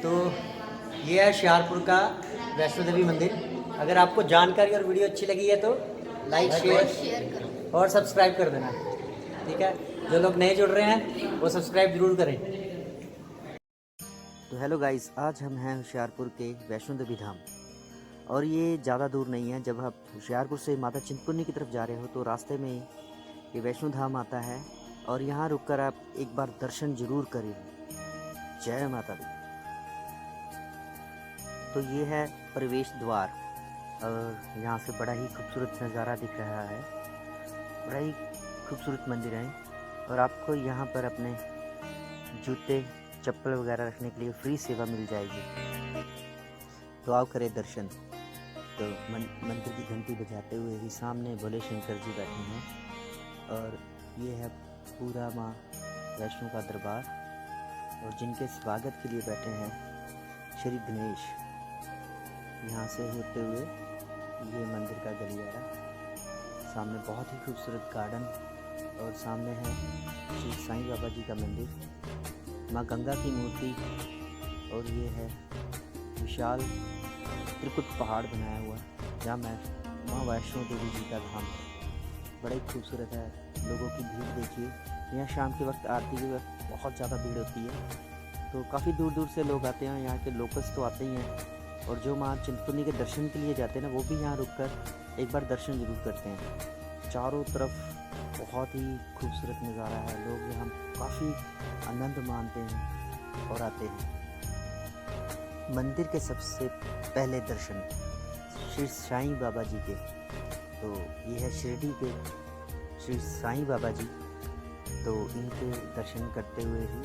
तो ये है होशियारपुर का वैष्णो देवी मंदिर। अगर आपको जानकारी और वीडियो अच्छी लगी है तो लाइक शेयर और सब्सक्राइब कर देना, ठीक है। जो लोग नए जुड़ रहे हैं वो सब्सक्राइब जरूर करें। तो हेलो गाइस, आज हम हैं होशियारपुर के वैष्णो देवी धाम और ये ज़्यादा दूर नहीं है। जब आप होशियारपुर से माता चिंतपूर्णी की तरफ जा रहे हो तो रास्ते में ये वैष्णो धाम आता है और यहाँ रुककर आप एक बार दर्शन जरूर करें। जय माता दी। तो ये है प्रवेश द्वार और यहाँ से बड़ा ही खूबसूरत नज़ारा दिख रहा है। बड़ा ही खूबसूरत मंदिर है और आपको यहाँ पर अपने जूते चप्पल वगैरह रखने के लिए फ्री सेवा मिल जाएगी। तो आओ करें दर्शन। तो मंदिर की घंटी बजाते हुए ही सामने भोले शंकर जी बैठे हैं और ये है पूरा माँ वैष्णो का दरबार और जिनके स्वागत के लिए बैठे हैं श्री गणेश। यहाँ से होते हुए ये मंदिर का गलियारा, सामने बहुत ही खूबसूरत गार्डन और सामने है श्री साईं बाबा जी का मंदिर, माँ गंगा की मूर्ति और ये है विशाल त्रिकुट पहाड़ बनाया हुआ जहाँ माँ वैष्णो देवी जी का धाम है। बड़ा ही खूबसूरत है। लोगों की भीड़ देखिए, यहाँ शाम के वक्त आरती के वक्त बहुत ज़्यादा भीड़ होती है। तो काफ़ी दूर दूर से लोग आते हैं, यहाँ के लोकल्स तो आते ही हैं और जो माँ चिंतपूर्णी के दर्शन के लिए जाते हैं ना वो भी यहाँ रुककर एक बार दर्शन जरूर करते हैं। चारों तरफ बहुत ही खूबसूरत नज़ारा है। लोग यहाँ काफ़ी आनंद मानते हैं और आते हैं। मंदिर के सबसे पहले दर्शन श्री साईं बाबा जी के, तो ये है शिरडी के श्री साईं बाबा जी। तो इनके दर्शन करते हुए ही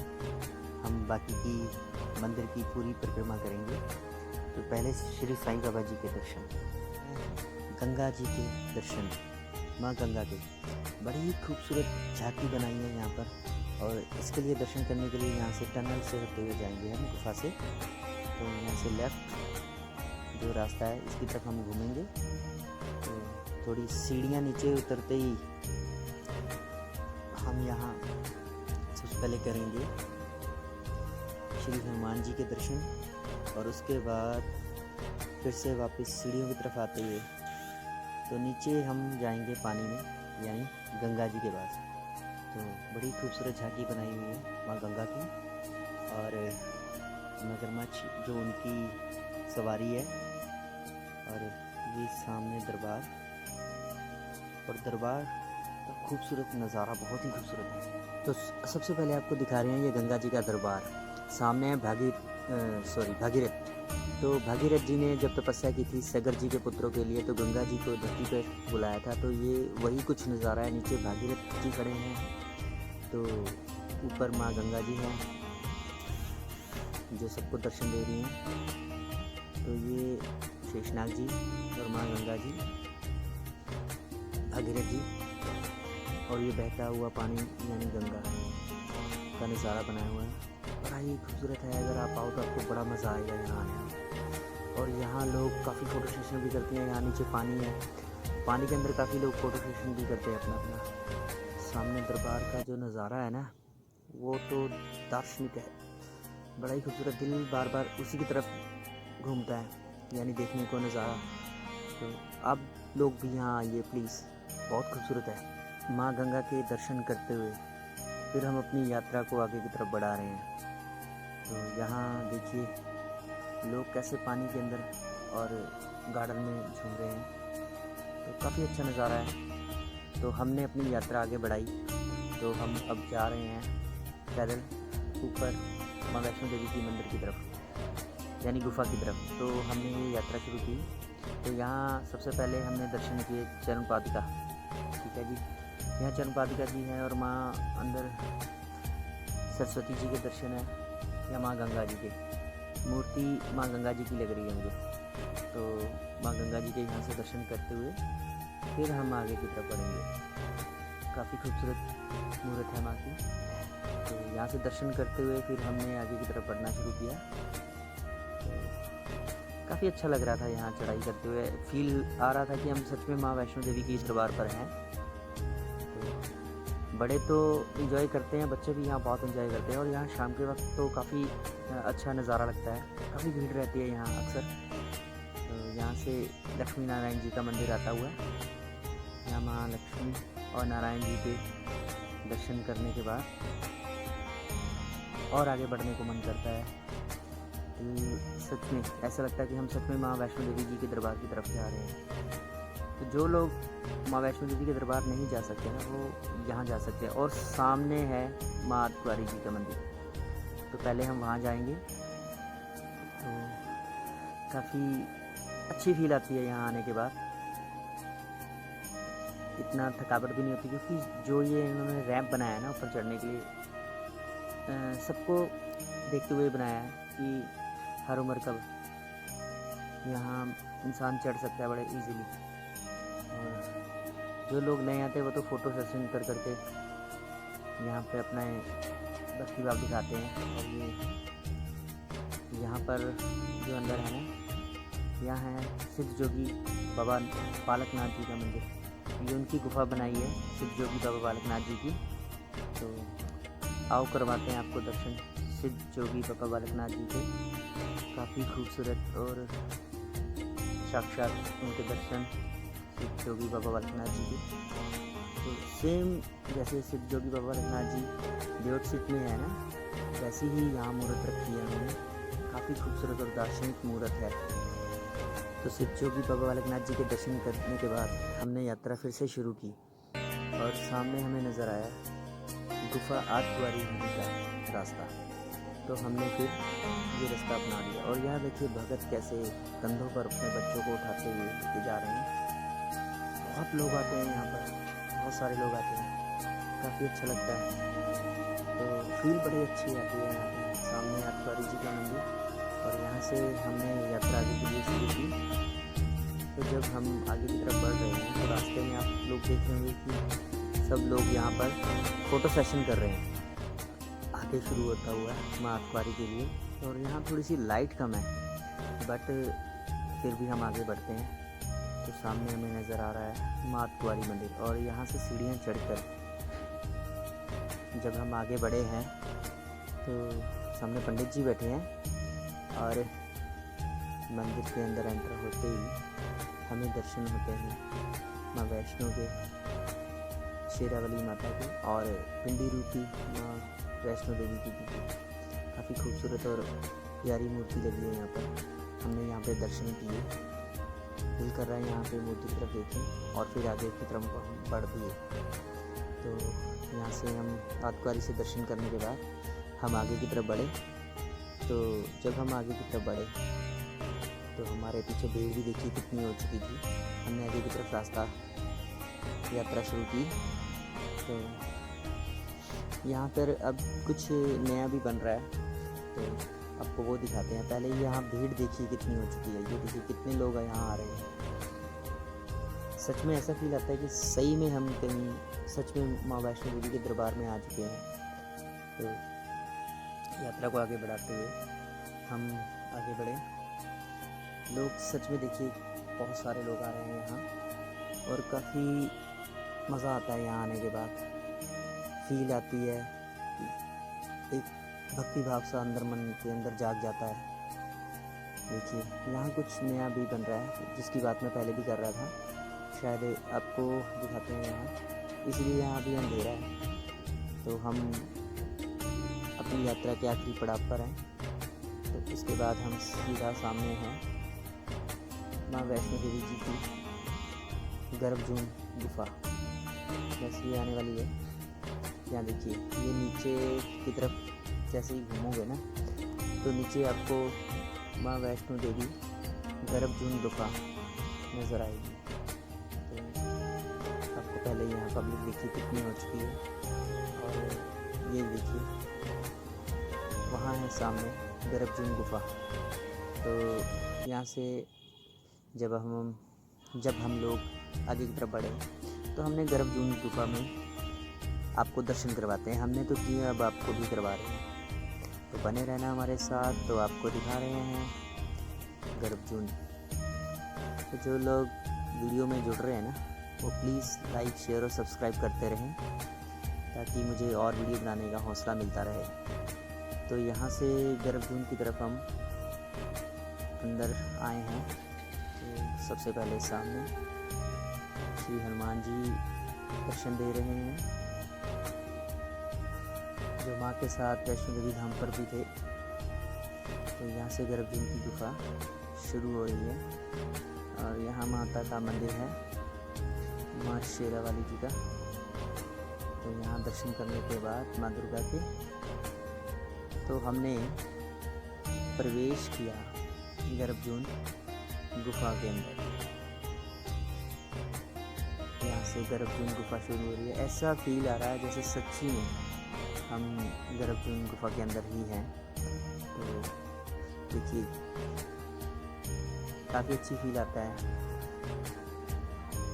हम बाकी की मंदिर की पूरी परिक्रमा करेंगे। तो पहले श्री साईं बाबा जी के दर्शन, गंगा जी के दर्शन, माँ गंगा के। बड़ी ही खूबसूरत झांकी बनाई है यहाँ पर और इसके लिए दर्शन करने के लिए यहाँ से टनल से होते हुए जाएंगे हम गुफा से। तो यहाँ से लेफ़्ट जो रास्ता है इसकी तरफ हम घूमेंगे। तो थोड़ी सीढ़ियाँ नीचे उतरते ही हम यहाँ सबसे पहले करेंगे श्री हनुमान जी के दर्शन और उसके बाद फिर से वापस सीढ़ियों की तरफ आते हुए तो नीचे हम जाएंगे पानी में, यानी गंगा जी के पास। तो बड़ी खूबसूरत झांकी बनाई हुई है माँ गंगा की और मगरमच्छ जो उनकी सवारी है और ये सामने दरबार और दरबार का खूबसूरत नज़ारा बहुत ही खूबसूरत है। तो सबसे पहले आपको दिखा रहे हैं ये गंगा जी का दरबार। सामने है भागीरथ। तो भागीरथ जी ने जब तपस्या की थी सगर जी के पुत्रों के लिए तो गंगा जी को धरती पर बुलाया था। तो ये वही कुछ नज़ारा है। नीचे भागीरथ जी खड़े हैं तो ऊपर माँ गंगा जी हैं जो सबको दर्शन दे रही हैं। तो ये शेषनाग जी और माँ गंगा जी, भागीरथ जी और ये बहता हुआ पानी यानी गंगा का नज़ारा बनाया हुआ है। बड़ा ही खूबसूरत है। अगर आप आओ तो आपको बड़ा मज़ा आएगा यहाँ आने। और यहाँ लोग काफ़ी फ़ोटो सेशन भी करते हैं। यहाँ नीचे पानी है, पानी के अंदर काफ़ी लोग फ़ोटो सेशन भी करते हैं अपना। सामने दरबार का जो नज़ारा है ना वो तो दार्शनिक है। बड़ा ही खूबसूरत, दिल बार बार उसी की तरफ घूमता है, यानी देखने को नज़ारा। तो आप लोग भी यहाँ आइए प्लीज़, बहुत खूबसूरत है। माँ गंगा के दर्शन करते हुए फिर हम अपनी यात्रा को आगे की तरफ बढ़ा रहे हैं। तो यहाँ देखिए लोग कैसे पानी के अंदर और गार्डन में झूम रहे हैं। तो काफ़ी अच्छा नज़ारा है। तो हमने अपनी यात्रा आगे बढ़ाई तो हम अब जा रहे हैं पैदल ऊपर माँ वैष्णो देवी की मंदिर की तरफ, यानी गुफा की तरफ। तो हमने ये यात्रा शुरू की। तो यहाँ सबसे पहले हमने दर्शन किए चरण पादुका, ठीक है जी। यहाँ चरण पादुका जी हैं और माँ अंदर सरस्वती जी के दर्शन है या माँ गंगा जी के। मूर्ति माँ गंगा जी की लग रही है मुझे। तो माँ गंगा जी के यहाँ से दर्शन करते हुए फिर हम आगे की तरफ बढ़ेंगे। काफ़ी खूबसूरत मूर्त है माँ की। तो यहाँ से दर्शन करते हुए फिर हमने आगे की तरफ बढ़ना शुरू किया। तो काफ़ी अच्छा लग रहा था यहाँ चढ़ाई करते हुए। फील आ रहा था कि हम सच में माँ वैष्णो देवी की इस दरबार पर हैं। तो बड़े तो एंजॉय करते हैं, बच्चे भी यहाँ बहुत एंजॉय करते हैं। और यहाँ शाम के वक्त तो काफ़ी अच्छा नज़ारा लगता है। काफ़ी भीड़ रहती है यहाँ अक्सर। तो यहाँ से लक्ष्मी नारायण जी का मंदिर आता हुआ, यहाँ महालक्ष्मी और नारायण जी के दर्शन करने के बाद और आगे बढ़ने को मन करता है। सच में ऐसा लगता है कि हम सच में माँ वैष्णो देवी जी के दरबार की तरफ जा रहे हैं। तो जो लोग माँ वैष्णो देवी के दरबार नहीं जा सकते ना, वो यहाँ जा सकते हैं। और सामने है माँ अर्धकुंवारी जी का मंदिर, तो पहले हम वहाँ जाएंगे। तो काफ़ी अच्छी फील आती है यहाँ आने के बाद। इतना थकावट भी नहीं होती, क्योंकि जो ये इन्होंने रैंप बनाया है ना ऊपर चढ़ने के लिए, सबको देखते हुए बनाया है कि हर उम्र का यहाँ इंसान चढ़ सकता है बड़े इजीली। और जो लोग नए आते हैं वो तो फ़ोटो सेशन कर करके यहाँ पे अपना भक्ति भाव दिखाते हैं। और ये यहाँ पर जो अंदर है ना, यहाँ है सिद्ध जोगी बाबा बालकनाथ जी का मंदिर। ये उनकी गुफा बनाई है सिद्ध जोगी बाबा बालकनाथ जी की। तो आओ करवाते हैं आपको दर्शन सिद्ध जोगी बाबा बालकनाथ जी के। काफ़ी खूबसूरत और साक्षात उनके दर्शन सिद्ध जोगी बाबा बालकनाथ जी के। तो सेम जैसे सिद्ध जोगी बाबा बालकनाथ जी देवट सीट में है ना, वैसी ही यहाँ मूर्त रखी है उन्होंने। काफ़ी खूबसूरत और दार्शनिक मूर्त है। तो सिद्ध जोगी बाबा बालकनाथ जी के दर्शन करने के बाद हमने यात्रा फिर से शुरू की, और सामने हमें नज़र आया गुफा अर्धकुंवारी जी का रास्ता। तो हमने फिर ये रास्ता अपना लिया। और यहाँ देखिए भगत कैसे कंधों पर अपने बच्चों को उठाते हुए लेके जा रहे हैं। बहुत लोग आते हैं यहाँ पर, बहुत सारे लोग आते हैं, काफ़ी अच्छा लगता है। तो फील बड़ी अच्छी आती है यहाँ पर। सामने अर्धकुंवारी जी का मंदिर, और यहाँ से हमने यात्रा आगे के लिए शुरू की। तो जब हम आगे की तरफ बढ़ रहे हैं तो रास्ते में आप लोग देख रहे होंगे कि सब लोग यहाँ पर फ़ोटो सेशन कर रहे हैं आगे शुरू होता हुआ माँ अर्धकुंवारी के लिए। और यहाँ थोड़ी सी लाइट कम है, बट फिर भी हम आगे बढ़ते हैं। तो सामने हमें नज़र आ रहा है माँ अर्धकुंवारी मंदिर, और यहाँ से सीढ़ियाँ चढ़कर जब हम आगे बढ़े हैं तो सामने पंडित जी बैठे हैं, और मंदिर के अंदर एंटर होते ही हमें दर्शन होते हैं माँ वैष्णो के, शेरावाली माता के, और पिंडी रूपी माँ वैष्णो देवी जी की। काफ़ी खूबसूरत और प्यारी मूर्ति लगी है यहाँ पर। हमने यहाँ पे दर्शन किए। दिल कर रहा है यहाँ पे मूर्ति की तरफ देखें, और फिर आगे की तरफ हम बढ़ दिए। तो यहाँ से हम अर्धकुंवारी से दर्शन करने के बाद हम आगे की तरफ बढ़े। तो जब हम आगे की तरफ बढ़े तो हमारे पीछे भीड़ भी देखिए कितनी हो चुकी थी। हमने आगे की तरफ रास्ता यात्रा शुरू की। तो यहाँ पर अब कुछ नया भी बन रहा है, तो आपको वो दिखाते हैं। पहले यहाँ भीड़ देखिए कितनी हो चुकी है। ये देखिए कितने लोग यहाँ आ रहे हैं। सच में ऐसा फील आता है कि सही में हम कहीं सच में माँ वैष्णो देवी के दरबार में आ चुके हैं। तो यात्रा को आगे बढ़ाते हुए हम आगे बढ़े। लोग सच में देखिए बहुत सारे लोग आ रहे हैं यहाँ, और काफ़ी मज़ा आता है यहाँ आने के बाद। फील आती है, एक भक्ति भाव सा अंदर मन के अंदर जाग जाता है। देखिए यहाँ कुछ नया भी बन रहा है, जिसकी बात मैं पहले भी कर रहा था। शायद आपको दिखाते हैं यहाँ, इसलिए यहाँ अभी अंधेरा है। तो हम अपनी यात्रा के आखिरी पड़ाव पर हैं। तो इसके बाद हम सीधा सामने हैं माँ वैष्णो देवी जी की गर्भजून गुफा, जैसे आने वाली है। यहाँ देखिए ये नीचे की तरफ जैसे ही घूमोगे ना, तो नीचे आपको माँ वैष्णो देवी गर्भजून गुफा नज़र आएगी। तो आपको पहले यहाँ पब्लिक देखिए कितनी हो चुकी है, और ये देखिए वहाँ है सामने गर्भजून गुफा। तो यहाँ से जब हम लोग आगे की तरफ बढ़े तो हमने गर्भजून गुफा में आपको दर्शन करवाते हैं। हमने तो किया, अब आपको भी करवा रहे हैं। तो बने रहना हमारे साथ। तो आपको दिखा रहे हैं गर्भजून। तो जो लोग वीडियो में जुड़ रहे हैं ना, वो प्लीज़ लाइक शेयर और सब्सक्राइब करते रहें, ताकि मुझे और वीडियो बनाने का हौसला मिलता रहे। तो यहाँ से गर्भजून की तरफ हम अंदर आए हैं। तो सबसे पहले सामने श्री हनुमान जी दर्शन दे रहे हैं, जो माँ के साथ वैष्णो देवी धाम पर भी थे। तो यहाँ से गर्भजून की गुफा शुरू हो रही है और यहाँ माता का मंदिर है, माँ शेरावाली जी का। तो यहाँ दर्शन करने के बाद माँ दुर्गा के तो हमने प्रवेश किया गर्भजून गुफा के अंदर। यहाँ से गर्भजून गुफा शुरू हो रही है। ऐसा फील आ रहा है जैसे सच्ची में हम गर्भजून गुफा के अंदर ही हैं। तो देखिए काफ़ी अच्छी फील आता है।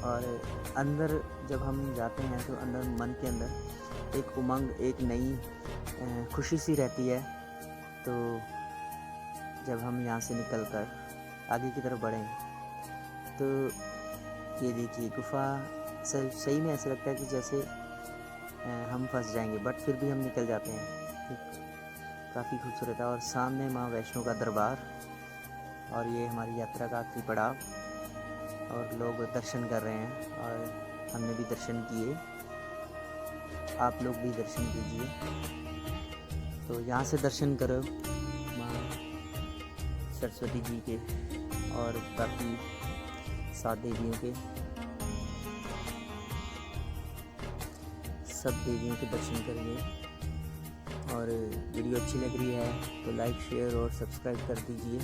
और अंदर जब हम जाते हैं तो अंदर मन के अंदर एक उमंग, एक नई खुशी सी रहती है। तो जब हम यहाँ से निकलकर आगे की तरफ बढ़ें तो ये देखिए गुफा सही में ऐसा लगता है कि जैसे हम फंस जाएंगे, बट फिर भी हम निकल जाते हैं। काफ़ी खूबसूरत है। और सामने माँ वैष्णो का दरबार, और ये हमारी यात्रा का आखिरी पड़ाव। और लोग दर्शन कर रहे हैं और हमने भी दर्शन किए, आप लोग भी दर्शन कीजिए। तो यहाँ से दर्शन करो माँ सरस्वती जी के और बाकी 7 देवियों के, सब देवियों के दर्शन करिए। और वीडियो अच्छी लग रही है तो लाइक, शेयर और सब्सक्राइब कर दीजिए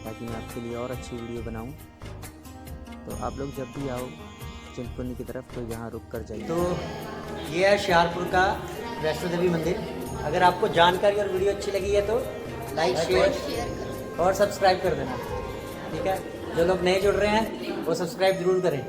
ताकि मैं आपके लिए और अच्छी वीडियो बनाऊं। तो आप लोग जब भी आओ चिंतपूर्णी की तरफ तो यहाँ रुक कर जाइए। तो ये है होशियारपुर का वैष्णो देवी मंदिर। अगर आपको जानकारी और वीडियो अच्छी लगी है तो लाइक, शेयर और सब्सक्राइब कर देना, ठीक है। जो लोग नए जुड़ रहे हैं वो सब्सक्राइब जरूर करें।